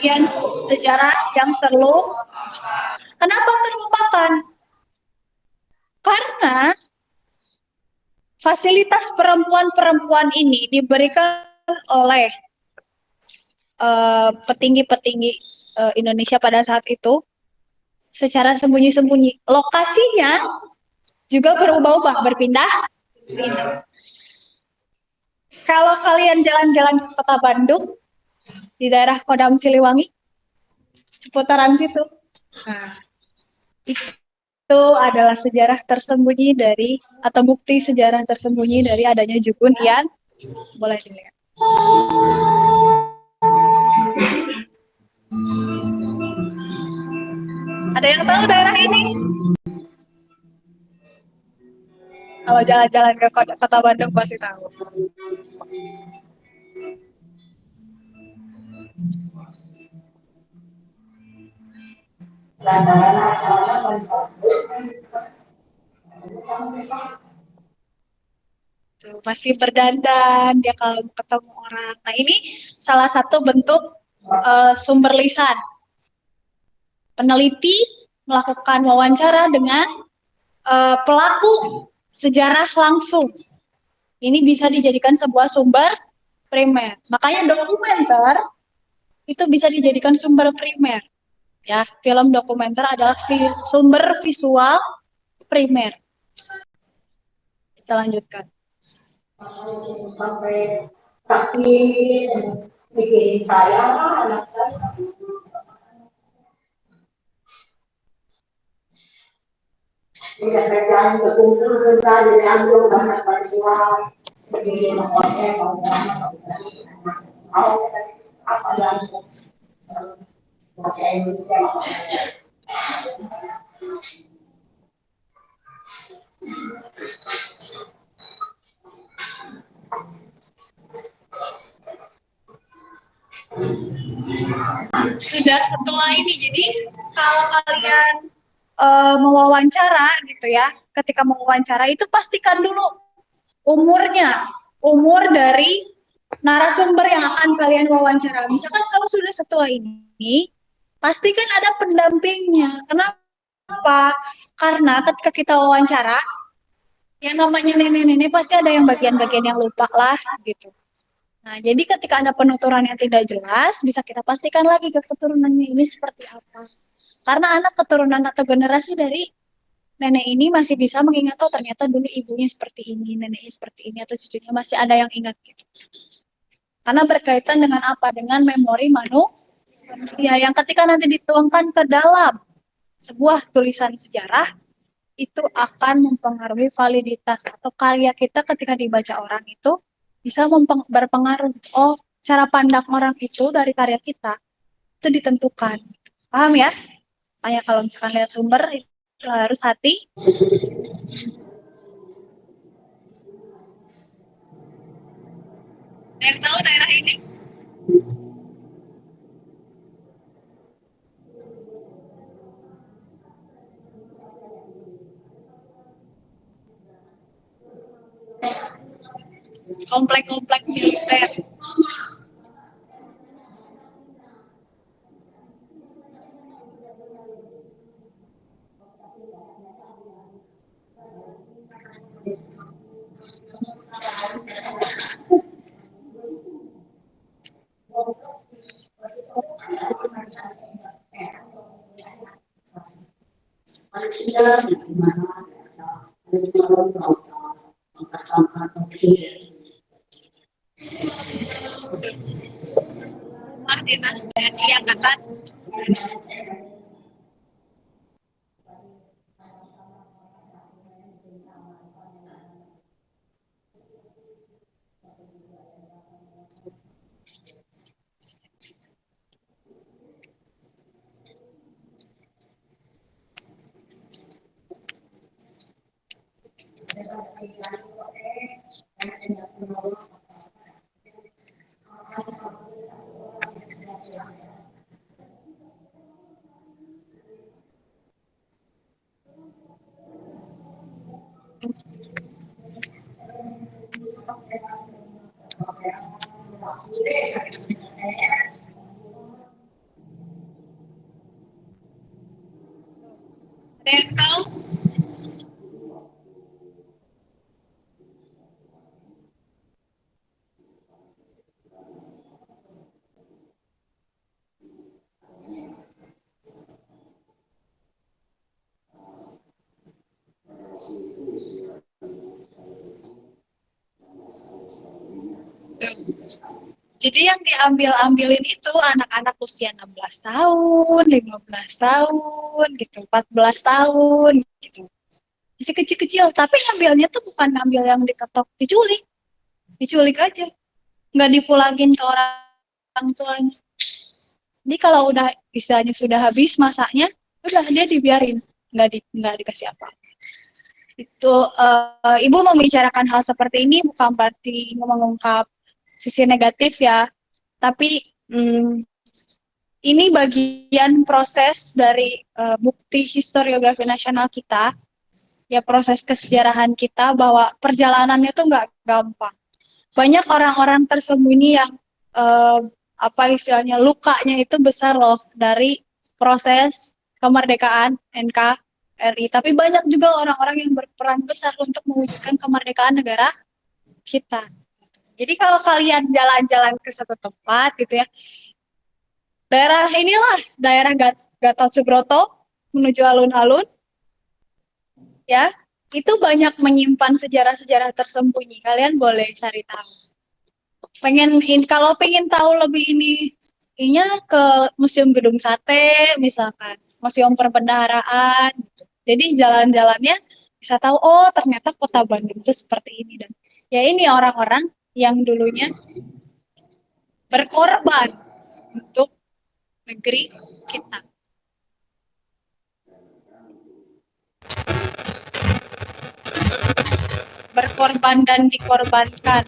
Ianfu, sejarah yang terlupakan. Kenapa terlupakan? Karena fasilitas perempuan-perempuan ini diberikan oleh petinggi-petinggi Indonesia pada saat itu secara sembunyi-sembunyi. Lokasinya juga berubah-ubah, berpindah. Kalau kalian jalan-jalan ke kota Bandung, di daerah Kodam Siliwangi, seputaran situ, nah, itu adalah sejarah tersembunyi dari, atau bukti sejarah tersembunyi dari adanya Jugun Ian. Boleh dilihat. Ada yang tahu daerah ini? Kalau jalan-jalan ke kota Bandung pasti tahu. Tuh, masih berdandan dia kalau ketemu orang. Nah, ini salah satu bentuk sumber lisan. Peneliti melakukan wawancara dengan pelaku sejarah langsung. Ini bisa dijadikan sebuah sumber primer. Makanya dokumenter itu bisa dijadikan sumber primer. Ya, film dokumenter adalah sumber visual primer. Kita lanjutkan. Sampai kaki mikirin saya anak saya. Tidak kerjaan berkumpul kita jadi ambil banyak perjuangan begini mengkonsep kalau apa dan bahasa Indonesia Sudah setelah ini, jadi kalau kalian mewawancara gitu ya, ketika mewawancara itu pastikan dulu umurnya, umur dari narasumber yang akan kalian wawancara. Misalkan kalau sudah setua ini, pastikan ada pendampingnya. Kenapa? Karena ketika kita wawancara, yang namanya nenek-nenek pasti ada yang bagian-bagian yang lupa lah gitu. Nah, jadi ketika ada penuturan yang tidak jelas, bisa kita pastikan lagi ke keturunannya ini seperti apa. Karena anak keturunan atau generasi dari nenek ini masih bisa mengingat, oh ternyata dulu ibunya seperti ini, neneknya seperti ini, atau cucunya masih ada yang ingat gitu. Karena berkaitan dengan apa? Dengan memori manusia. manusia yang ketika nanti dituangkan ke dalam sebuah tulisan sejarah itu akan mempengaruhi validitas atau karya kita ketika dibaca orang itu bisa berpengaruh. Oh, cara pandang orang itu dari karya kita itu ditentukan. Paham ya? Kayak kalau misalkan lihat sumber itu harus hati. Yang tahu daerah ini? Komplek-komplek militer. Rumah dinas TNI Angkatan. Ada yang tahu? Jadi yang diambil-ambilin itu anak-anak usia 16 tahun, 15 tahun, gitu, 14 tahun, gitu. Masih kecil-kecil, tapi ngambilnya tuh bukan ngambil yang diketok, diculik. Diculik aja. Nggak dipulangin ke orang tuanya. Jadi kalau udah istilahnya sudah habis masaknya, udah dia dibiarin, nggak dikasih apa. Itu ibu membicarakan hal seperti ini bukan berarti mengungkap sisi negatif ya, tapi ini bagian proses dari bukti historiografi nasional kita, ya proses kesejarahan kita bahwa perjalanannya tuh nggak gampang. Banyak orang-orang tersembunyi yang apa istilahnya lukanya itu besar loh dari proses kemerdekaan NKRI. Tapi banyak juga orang-orang yang berperan besar untuk mewujudkan kemerdekaan negara kita. Jadi kalau kalian jalan-jalan ke satu tempat gitu ya, daerah inilah daerah Gatot Subroto menuju alun-alun, ya itu banyak menyimpan sejarah-sejarah tersembunyi. Kalian boleh cari tahu. Kalau pengen tahu lebih ininya ke Museum Gedung Sate misalkan, Museum Perbendaharaan gitu. Jadi jalan-jalannya bisa tahu oh ternyata Kota Bandung itu seperti ini dan ya ini orang-orang yang dulunya berkorban untuk negeri kita. Berkorban dan dikorbankan.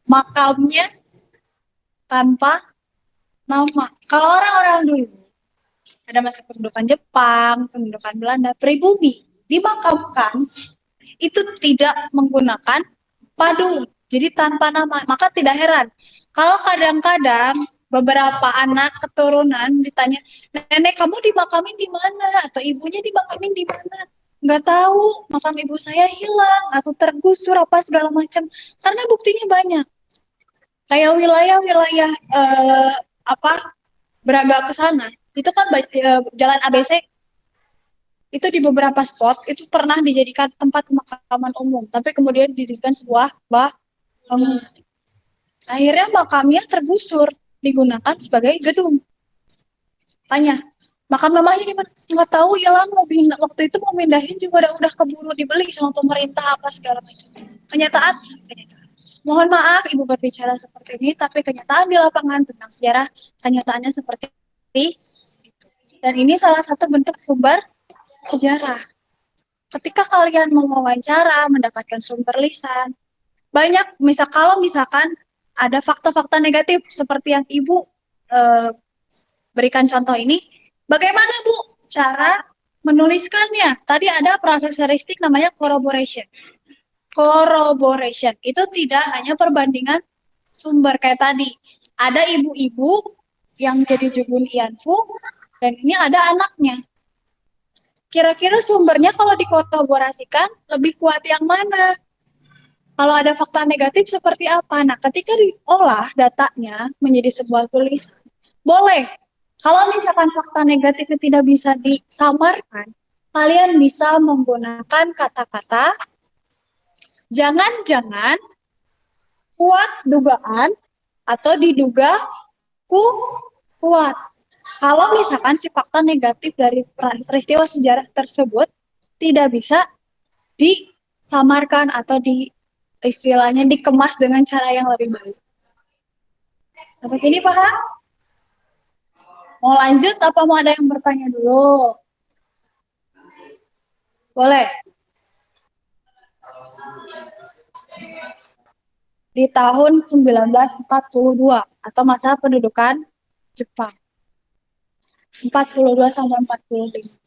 Makamnya tanpa nama. Kalau orang-orang dulu ada masa pendudukan Jepang, pendudukan Belanda, pribumi dimakamkan itu tidak menggunakan padu, jadi tanpa nama. Maka tidak heran kalau kadang-kadang beberapa anak keturunan ditanya, nenek kamu dimakamin di mana atau ibunya dimakamin di mana? Nggak tahu, makam ibu saya hilang atau tergusur apa segala macam, karena buktinya banyak. Kayak wilayah-wilayah Braga ke sana itu kan jalan ABC itu di beberapa spot itu pernah dijadikan tempat pemakaman umum, tapi kemudian didirikan sebuah bangunan. Akhirnya makamnya tergusur, digunakan sebagai gedung. Tanya, makam mamahnya di mana? Nggak tahu, hilang. Waktu itu mau pindahin juga udah keburu dibeli sama pemerintah apa segala macam. Kenyataan. Mohon maaf Ibu berbicara seperti ini, tapi kenyataan di lapangan tentang sejarah, kenyataannya seperti itu. Dan ini salah satu bentuk sumber sejarah. Ketika kalian mewawancara, mendapatkan sumber lisan, banyak, kalau misalkan ada fakta-fakta negatif seperti yang Ibu berikan contoh ini, bagaimana Bu cara menuliskannya? Tadi ada proses heuristik namanya corroboration. Corroboration itu tidak hanya perbandingan sumber kayak tadi. Ada ibu-ibu yang jadi Jugun Ianfu dan ini ada anaknya. Kira-kira sumbernya kalau dikolaborasikan lebih kuat yang mana? Kalau ada fakta negatif seperti apa? Nah, ketika diolah datanya menjadi sebuah tulisan, boleh. Kalau misalkan fakta negatifnya tidak bisa disamarkan, kalian bisa menggunakan kata-kata jangan-jangan, kuat dugaan, atau diduga kuat. Kalau misalkan si fakta negatif dari peristiwa sejarah tersebut tidak bisa disamarkan atau istilahnya dikemas dengan cara yang lebih baik. Sampai sini paham? Mau lanjut apa mau ada yang bertanya dulu? Boleh. Di tahun 1942 atau masa pendudukan Jepang. 42 sampai 45.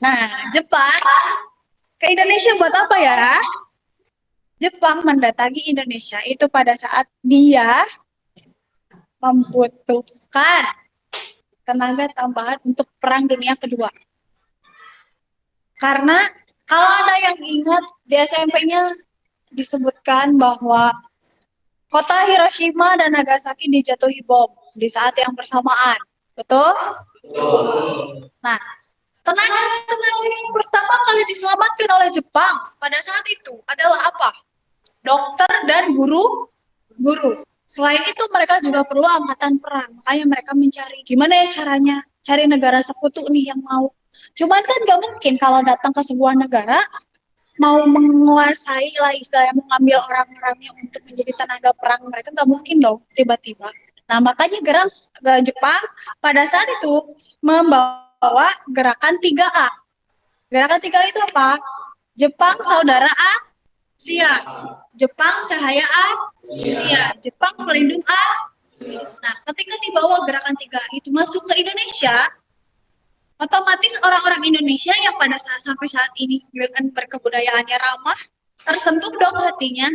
Nah, Jepang ke Indonesia buat apa ya? Jepang mendatangi Indonesia itu pada saat dia membutuhkan tenaga tambahan untuk Perang Dunia Kedua. Karena kalau ada yang ingat di SMP-nya disebutkan bahwa kota Hiroshima dan Nagasaki dijatuhi bom di saat yang bersamaan. Betul? Nah, tenaga yang pertama kali diselamatkan oleh Jepang pada saat itu adalah apa? Dokter dan guru. Selain itu mereka juga perlu angkatan perang. Makanya mereka mencari gimana ya caranya cari negara sekutu nih yang mau. Cuman kan gak mungkin kalau datang ke sebuah negara mau menguasai lah istilahnya, mengambil orang-orangnya untuk menjadi tenaga perang. Mereka gak mungkin dong tiba-tiba. Nah makanya Jepang pada saat itu membawa gerakan 3A. Gerakan 3A itu apa? Jepang Saudara Asia, Jepang Cahaya Asia, Jepang Pelindung Asia. Nah, ketika dibawa gerakan 3 itu masuk ke Indonesia, otomatis orang-orang Indonesia yang pada sampai saat ini dengan berkebudayaannya ramah, tersentuh dong hatinya.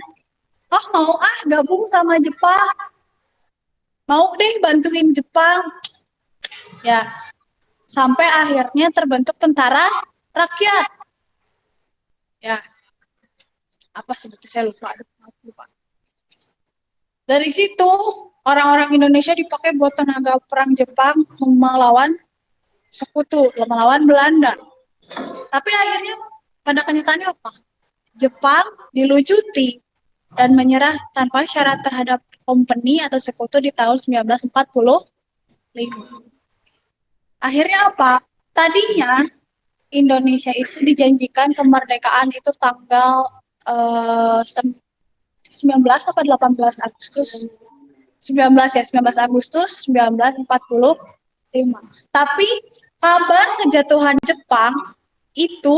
Oh mau gabung sama Jepang, mau deh bantuin Jepang. Ya, sampai akhirnya terbentuk Tentara Rakyat. Ya, apa sebetulnya saya lupa. Dari situ orang-orang Indonesia dipakai buat tenaga perang Jepang melawan sekutu, melawan Belanda. Tapi akhirnya pada kenyataannya apa? Jepang dilucuti dan menyerah tanpa syarat terhadap company atau sekutu di tahun 1945. Akhirnya apa? Tadinya Indonesia itu dijanjikan kemerdekaan itu tanggal 19 apa 18 Agustus? 19 ya, 19 Agustus 1945. Tapi kabar kejatuhan Jepang itu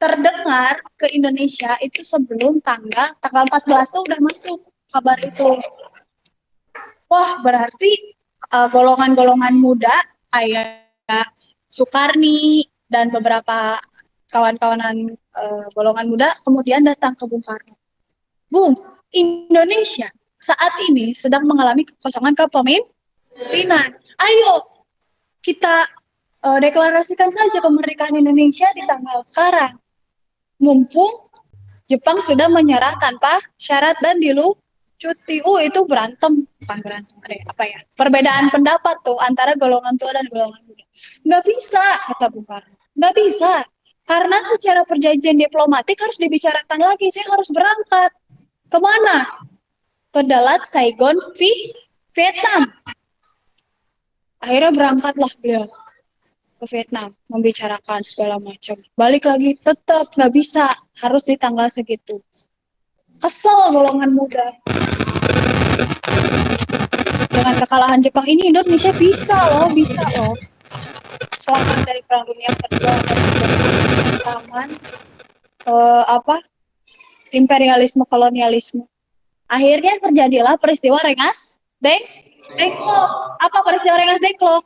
terdengar ke Indonesia itu sebelum tanggal 14 tuh udah masuk kabar itu. Wah, berarti golongan-golongan muda kayak Soekarni dan beberapa kawan-kawanan golongan muda kemudian datang ke Bung Karno. Bung, Indonesia saat ini sedang mengalami kekosongan kepemimpinan. Ayo kita deklarasikan saja kemerdekaan Indonesia di tanggal sekarang. Mumpung Jepang sudah menyerah tanpa syarat dan dilucuti. Itu berantem, bukan berantem, apa ya? Perbedaan pendapat tuh antara golongan tua dan golongan muda. Nggak bisa, kata Bung Karno. Nggak bisa. Karena secara perjanjian diplomatik harus dibicarakan lagi. Saya harus berangkat. Kemana? Ke Dalat, Saigon, Vietnam. Akhirnya berangkatlah beliau ke Vietnam, membicarakan segala macam. Balik lagi, tetap nggak bisa. Harus di tanggal segitu. Kesel golongan muda. Dengan kekalahan Jepang ini, Indonesia bisa loh. Selamat dari Perang Dunia Kedua dan ancaman imperialisme kolonialisme. Akhirnya terjadilah peristiwa Rengas Dengklok. Apa peristiwa Rengas Dengklok?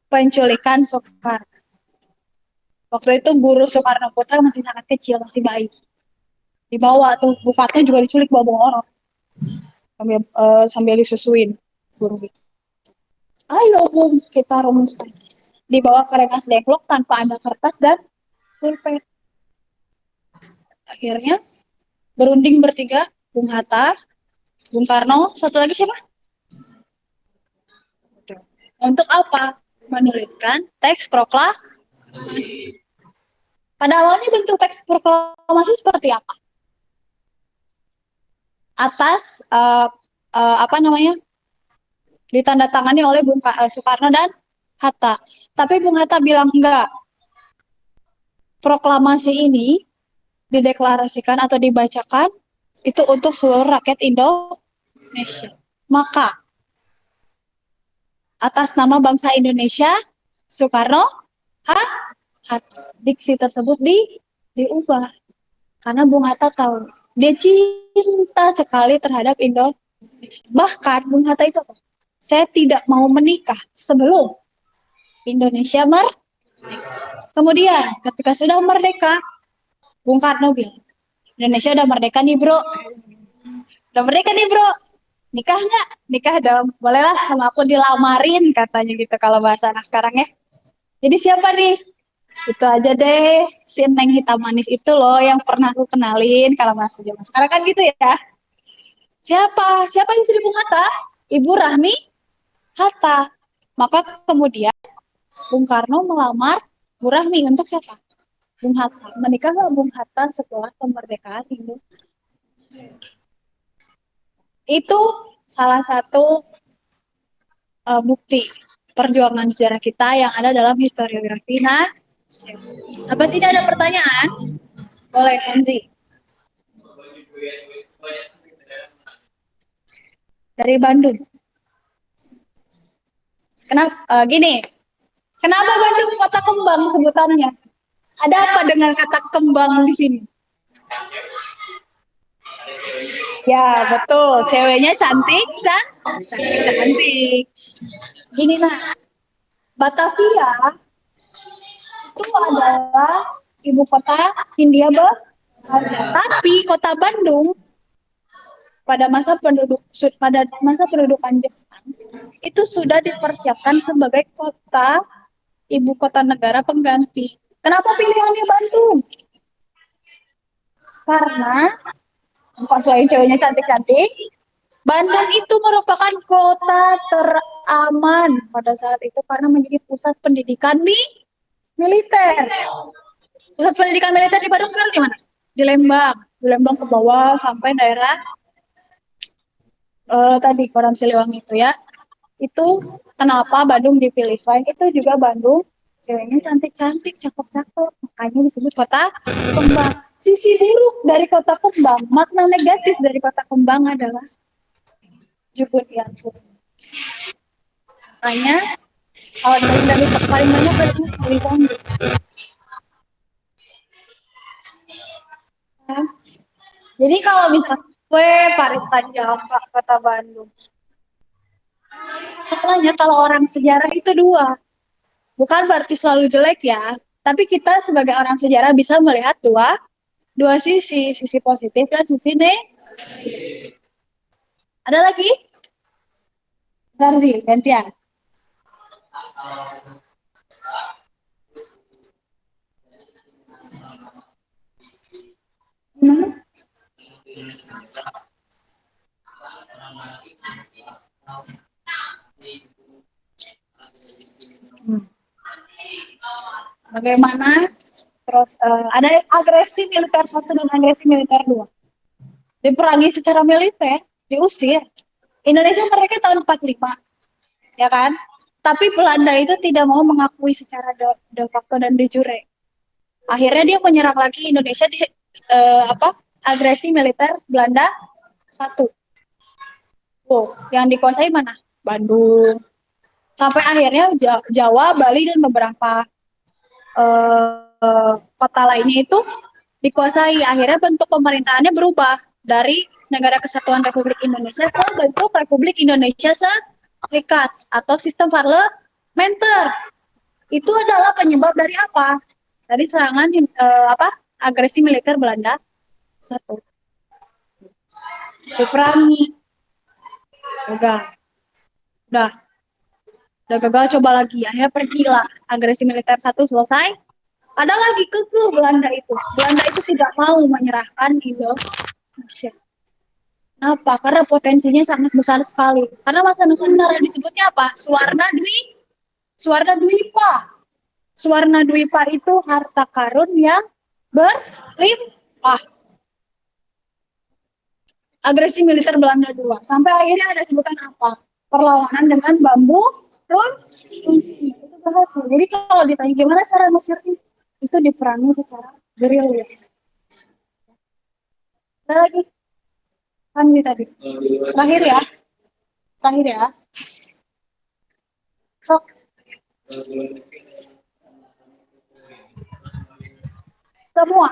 Penculikan Soekarno. Waktu itu guru Soekarno Putra masih sangat kecil, masih bayi. Dibawa tuh, Bu Fatma juga diculik bawa orang. Sambil disusuin guru itu. Ayo Bung, kita rumuskan. Dibawa ke Rengas Dengklok tanpa ada kertas dan pulpen. Akhirnya berunding bertiga, Bung Hatta, Bung Karno, satu lagi siapa? Untuk apa? Menuliskan teks proklamasi. Pada awalnya bentuk teks proklamasi seperti apa? Atas ditandatangani oleh Bung Soekarno dan Hatta. Tapi Bung Hatta bilang enggak. Proklamasi ini dideklarasikan atau dibacakan itu untuk seluruh rakyat Indonesia. Maka atas nama bangsa Indonesia, Soekarno, diksi tersebut diubah. Karena Bung Hatta tahu, dia cinta sekali terhadap Indonesia. Bahkan Bung Hatta itu, saya tidak mau menikah sebelum Indonesia merdeka. Kemudian ketika sudah merdeka, Bung Karno bilang, Indonesia udah merdeka nih bro. Udah merdeka nih bro. Nikah nggak? Nikah dong. Bolehlah sama aku dilamarin katanya gitu kalau bahasa anak sekarang ya. Jadi siapa nih? Itu aja deh. Si Neng hitam manis itu loh yang pernah aku kenalin kalau bahasa zaman sekarang kan gitu ya. Siapa? Siapa yang istri Bung Hatta? Ibu Rahmi Hatta. Maka kemudian Bung Karno melamar Bu Rahmi untuk siapa? Bung Hatta. Menikahlah Bung Hatta setelah kemerdekaan Indonesia. Itu salah satu bukti perjuangan sejarah kita yang ada dalam historiografi nasional. Sampai sini ada pertanyaan? Boleh, Hamzi. Dari Bandung. Kenapa? Gini, kenapa Bandung kota kembang sebutannya? Ada apa dengan kata kembang di sini? Ya, betul. Ceweknya cantik. Gini, nah. Batavia itu adalah ibu kota Hindia Belanda. Tapi kota Bandung pada masa pendudukan Jepang itu sudah dipersiapkan sebagai kota ibu kota negara pengganti. Kenapa pilihannya Bandung? Karena soalnya ceweknya cantik-cantik. Bandung itu merupakan kota teraman pada saat itu karena menjadi pusat pendidikan militer. Pusat pendidikan militer di Bandung sekarang di mana? Di Lembang. Di Lembang ke bawah sampai daerah tadi Kodam Siliwangi itu ya. Itu kenapa Bandung dipilih. Selain itu juga Bandung ceweknya cantik-cantik, cakep-cakep. Makanya disebut kota kembang. Sisi buruk dari kota kembang, makna negatif dari kota kembang adalah jukut ya. Makanya kalau dari paling banyak adalah Kalibanggu. Kan? Jadi kalau misalnya gue Paris Tanjung, kota Bandung. Makanya kalau orang sejarah itu dua. Bukan berarti selalu jelek ya. Tapi kita sebagai orang sejarah bisa melihat dua sisi positif dan sisi negatif. Ada lagi? Garzi, gantian. Bagaimana? Terus ada agresi militer 1 dan agresi militer 2. Diperangi secara militer, diusir. Indonesia mereka tahun 45, ya kan? Tapi Belanda itu tidak mau mengakui secara de facto dan de jure. Akhirnya dia menyerang lagi Indonesia di agresi militer Belanda 1. Yang dikuasai mana? Bandung. Sampai akhirnya Jawa, Bali dan beberapa kota lainnya itu dikuasai. Akhirnya bentuk pemerintahannya berubah dari Negara Kesatuan Republik Indonesia ke bentuk Republik Indonesia Serikat atau sistem parlementer. Itu adalah penyebab dari apa? Dari serangan agresi militer Belanda 1. Diperangi. Udah gagal, coba lagi. Akhirnya pergilah. Agresi militer 1 selesai. Ada lagi kekeh Belanda itu. Belanda itu tidak mau menyerahkan Indonesia. Kenapa? Karena potensinya sangat besar sekali. Karena masa Nusantara disebutnya apa? Suwarna Dwipa. Suwarna Dwipa itu harta karun yang berlimpah. Agresi militer Belanda 2. Sampai akhirnya ada sebutan apa? Perlawanan dengan bambu runcing. Itu berhasil. Jadi kalau ditanya gimana cara Mesirnya, itu diperangi secara gerilya. Ada lagi? Hamzi tadi. Terakhir ya. Sok. Semua.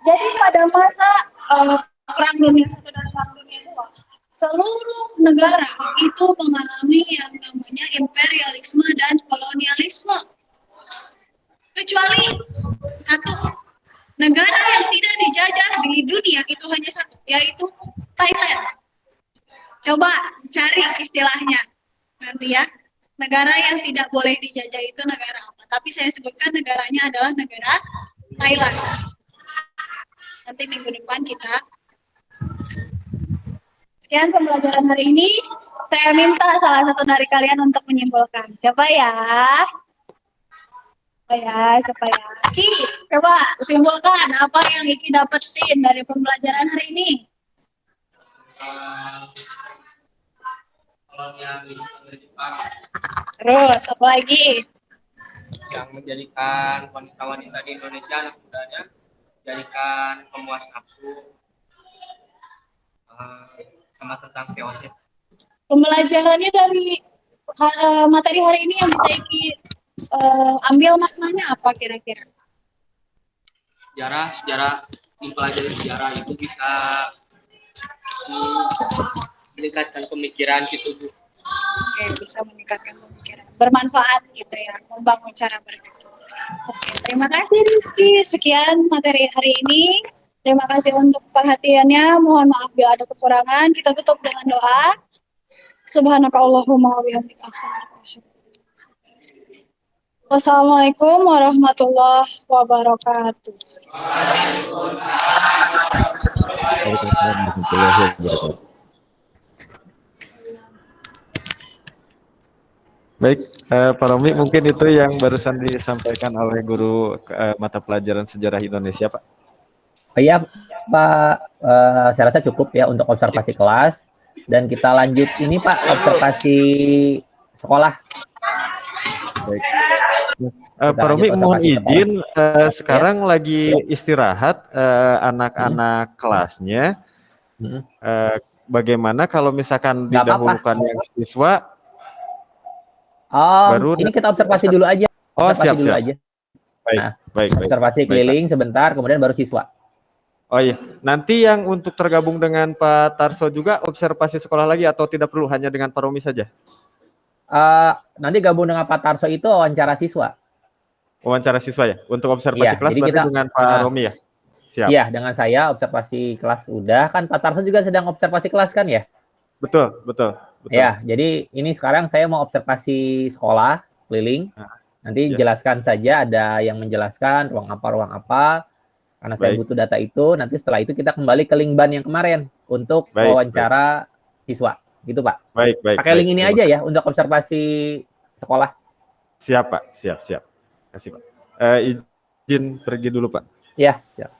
Jadi pada masa Perang Dunia I dan Perang Dunia II, seluruh negara itu mengalami yang namanya imperialisme dan kolonialisme. Kecuali satu. Negara yang tidak dijajah di dunia itu hanya satu, yaitu Thailand. Coba cari istilahnya nanti ya. Negara yang tidak boleh dijajah itu negara apa? Tapi saya sebutkan negaranya adalah negara Thailand. Nanti minggu depan kita. Sekian pembelajaran hari ini. Saya minta salah satu dari kalian untuk menyimpulkan. Siapa ya? Siapa ya? Ki, coba simpulkan apa yang Iki dapetin dari pembelajaran hari ini. Terus apa lagi? Yang menjadikan wanita-wanita di Indonesia, anak mudanya, menjadikan pemuas nafsu, sama tentang chaos. Pembelajarannya dari materi hari ini yang bisa Iki ambil maknanya apa kira-kira? Sejarah mempelajari sejarah itu bisa meningkatkan pemikiran gitu, Bu. Oke, bisa meningkatkan pemikiran. Bermanfaat gitu ya, membangun cara berpikir. Oke, terima kasih Rizky. Sekian materi hari ini. Terima kasih untuk perhatiannya. Mohon maaf bila ada kekurangan. Kita tutup dengan doa. Subhanakallahumma wa bihamdika astaghfiruka. Wassalamualaikum warahmatullahi wabarakatuh. Baik, Pak Romi, mungkin itu yang barusan disampaikan oleh guru mata pelajaran sejarah Indonesia, Pak. Oh iya, Pak, saya rasa cukup ya untuk observasi kelas. Dan kita lanjut ini, Pak, observasi sekolah. Baik. Pak Romi lanjut mohon observasi izin, sekarang lagi istirahat anak-anak kelasnya. Mm-mm. Bagaimana kalau misalkan Nggak apa-apa. didahulukan yang siswa, Oh, baru ini kita observasi dulu aja. Oh, Observasi dulu siap. aja. Baik, Nah, baik. observasi Baik, Pak. keliling sebentar, kemudian baru siswa. Oh iya, nanti yang untuk tergabung dengan Pak Tarso juga observasi sekolah lagi atau tidak perlu hanya dengan Pak Romi saja? Nanti gabung dengan Pak Tarso itu wawancara siswa. Wawancara siswa ya? Untuk observasi Iya, kelas jadi berarti kita dengan Pak Romi ya? Siap. Iya, dengan saya observasi kelas udah, kan Pak Tarso juga sedang observasi kelas kan ya? Betul. Ya, jadi ini sekarang saya mau observasi sekolah keliling. Nanti ya. jelaskan saja, ada yang menjelaskan ruang apa. Karena saya butuh data itu, nanti setelah itu kita kembali ke link ban yang kemarin untuk wawancara siswa. Gitu, Pak. Baik. Pakai link ini aja ya untuk observasi sekolah. Siap, Pak. Siap. Kasih, Pak. Izin pergi dulu, Pak. Iya, siap.